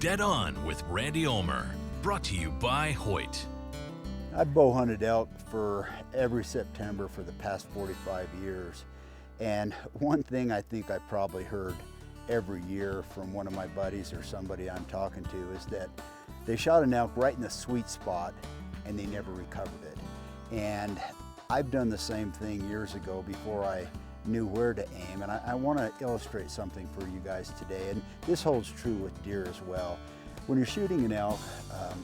Dead On with Randy Ulmer, brought to you by Hoyt. I've bow hunted elk for every September for the past 45 years. And one thing I think I probably heard every year from one of my buddies or somebody I'm talking to is that they shot an elk right in the sweet spot and they never recovered it. And I've done the same thing years ago before I knew where to aim, and I want to illustrate something for you guys today, and this holds true with deer as well. When you're shooting an elk,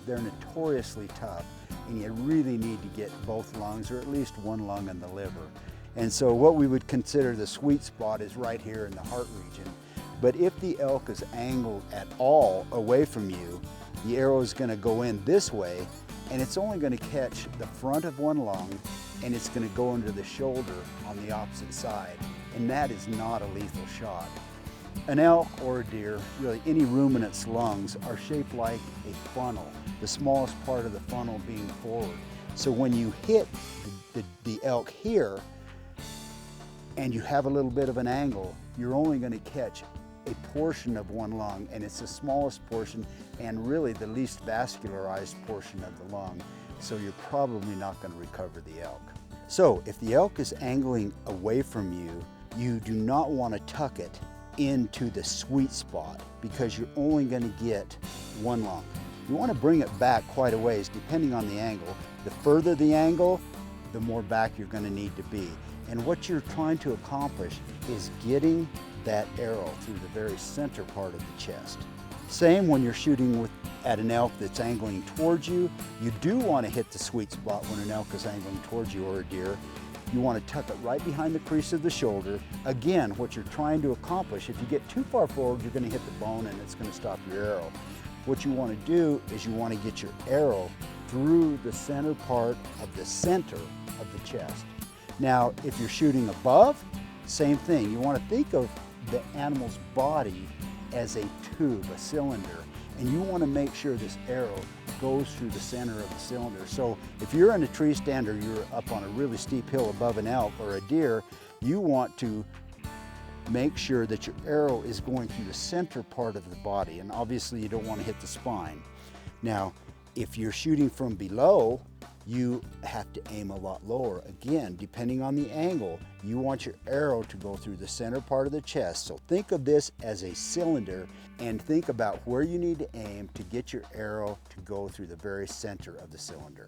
they're notoriously tough, and you really need to get both lungs, or at least one lung in the liver. And so what we would consider the sweet spot is right here in the heart region. But if the elk is angled at all away from you, the arrow is going to go in this way, and it's only going to catch the front of one lung, and it's going to go into the shoulder on the opposite side, and that is not a lethal shot. An elk or a deer, really any ruminant's lungs, are shaped like a funnel, the smallest part of the funnel being forward. So when you hit the elk here and you have a little bit of an angle, you're only going to catch a portion of one lung, and it's the smallest portion and really the least vascularized portion of the lung. So you're probably not going to recover the elk. So if the elk is angling away from you, you do not want to tuck it into the sweet spot because you're only going to get one lung. You want to bring it back quite a ways depending on the angle. The further the angle, the more back you're going to need to be. And what you're trying to accomplish is getting that arrow through the very center part of the chest. Same when you're shooting at an elk that's angling towards you. You do want to hit the sweet spot when an elk is angling towards you, or a deer. You want to tuck it right behind the crease of the shoulder. Again, what you're trying to accomplish, if you get too far forward, you're going to hit the bone and it's going to stop your arrow. What you want to do is you want to get your arrow through the center part of the center of the chest. Now, if you're shooting above, same thing. You want to think of the animal's body as a tube, a cylinder, and you want to make sure this arrow goes through the center of the cylinder. So if you're in a tree stand or you're up on a really steep hill above an elk or a deer, you want to make sure that your arrow is going through the center part of the body, and obviously you don't want to hit the spine. Now, if you're shooting from below, you have to aim a lot lower. Again, depending on the angle, you want your arrow to go through the center part of the chest. So think of this as a cylinder and think about where you need to aim to get your arrow to go through the very center of the cylinder.